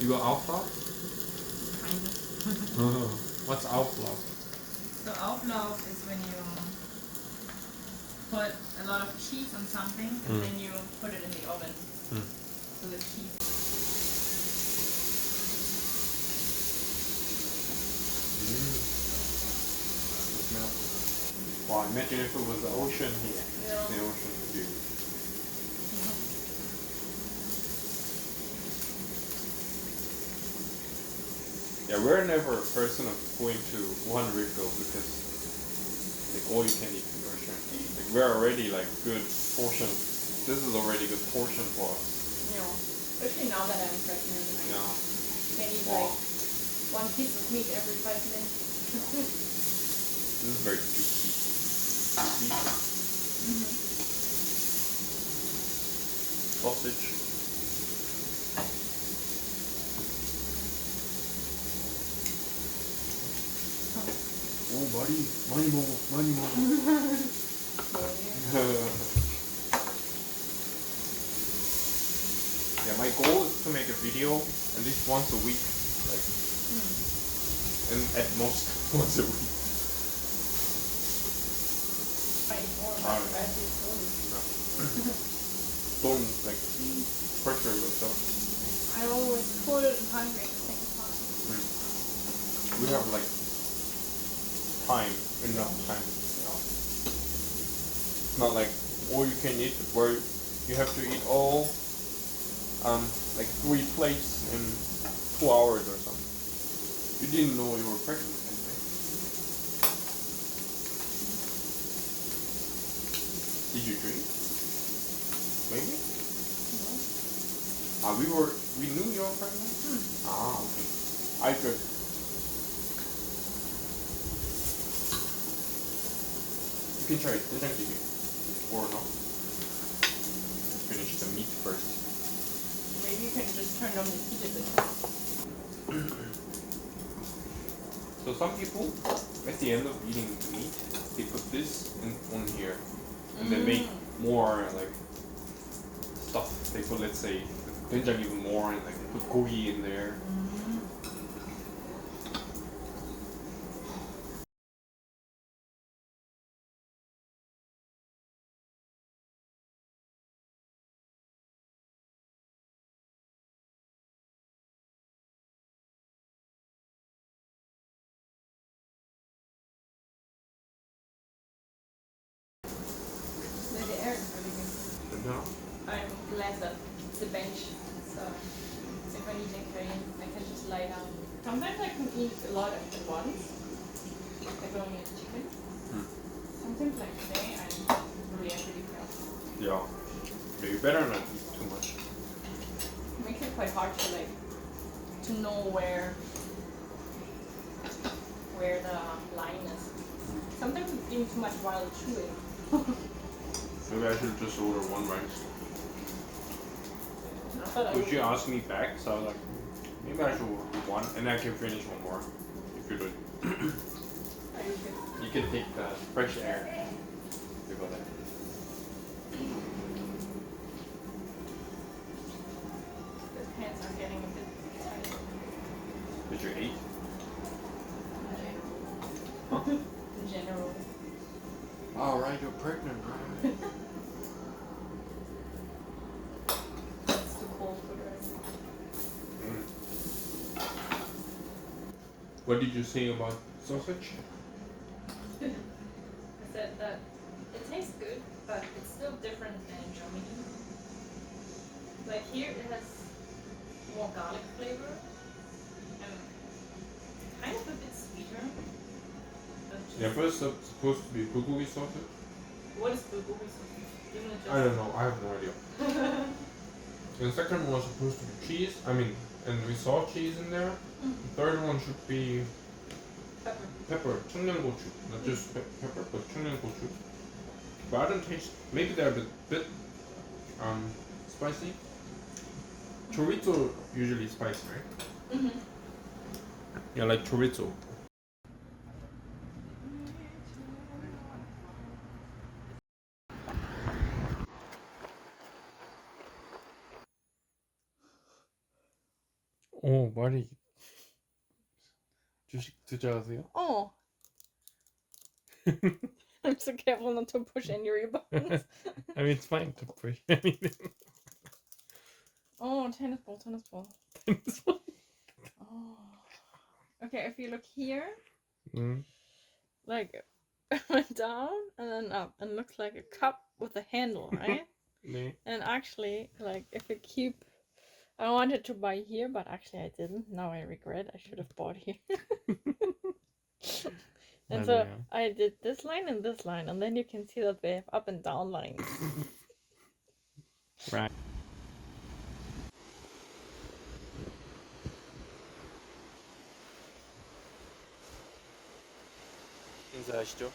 go Auflauf? Kind of. What's Auflauf? So Auflauf is when you put a lot of cheese on something and then you put it in the oven. So the cheese. Wow, imagine if it was the ocean here. Yeah. The ocean view. Yeah, we're never a person of going to one refill because like all you can eat restaurant. Like we're already like good portion. This is already good portion for us. Yeah. Especially now that I'm pregnant. I Yeah. can eat Wow. like one piece of meat every 5 minutes. This is very juicy. Sausage. Oh, buddy, 많이 먹어, 많이 먹어. Yeah, my goal is to make a video at least once a week, like, and at most once a week. Don't like pressure yourself. I'm always full and hungry at the same time. We have like enough time. It's not like all you can eat where you have to eat all like 3 plates in 2 hours or something. You didn't know you were pregnant. Did you drink? Maybe? No. We knew you were pregnant? Ah, okay. I could. You can try it. Or not. Let's finish the meat first. Maybe you can just turn on the heat a bit. So some people, at the end of eating the meat, they put this on here. And they make more like stuff. They put, let's say, 된장 even more, and like they put gogi in there. The air is really good. Yeah. I'm glad that it's a bench, so if I need a crane, I can just lie down. Sometimes I can eat a lot at once, like only eat chicken. Sometimes like today, I'm really careful. Yeah. But you better not eat too much. It makes it quite hard to know where the line is. Sometimes it's eating too much while chewing. Maybe I should just order one rice. But So she asked me back, so I was like, maybe I should order one, and I can finish one more if you do. You can take the fresh air. You go there. The pants are getting a bit tight. Did you eat? In general. Oh, right, you're pregnant, right? It's too cold for the rest. What did you say about sausage? I said that it tastes good, but it's still different than in Germany. Like here, it has more garlic flavor and kind of a bit sweeter. Yeah, but it's supposed to be bulgogi sausage. What is bulgogi sausage? Isn't it just... I don't know. I have no idea. And the second one was supposed to be cheese. I mean, and we saw cheese in there. The third one should be pepper, 청양고추. Not just pepper, but 청양고추. But I don't taste. Maybe they're a bit spicy. Chorizo usually spicy, right? Yeah, like chorizo. 오, 말이 주식 투자하세요? Oh. I'm so careful not to push any buttons. I mean, it's fine to push. I mean, Oh, tennis ball, tennis ball. Oh. Okay, if you look here, like down and then up, and looks like a cup with a handle, right? 네. And actually, like if you keep, I wanted to buy here, but actually I didn't. Now I regret. I should have bought here. And so 맞아요. I did this line and this line, and then you can see that they have up and down lines. Right. 인사하시죠.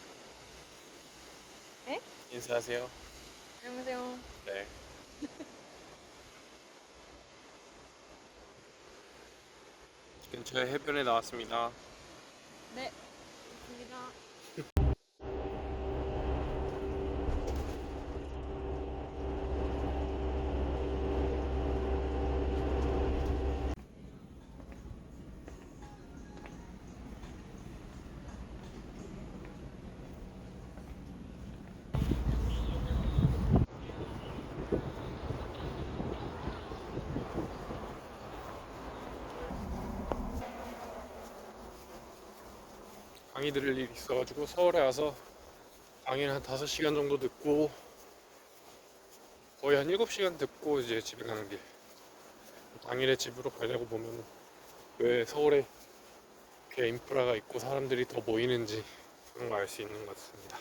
에? 인사하세요. 안녕하세요. 네. 근처에 해변에 나왔습니다. 네. 좋습니다. 강의 들을 일이 있어가지고 서울에 와서 강의는 한 5시간 정도 듣고 거의 한 7시간 듣고 이제 집에 가는 길. 당일에 집으로 가려고 보면 왜 서울에 이렇게 인프라가 있고 사람들이 더 모이는지 그런 거 알 수 있는 것 같습니다.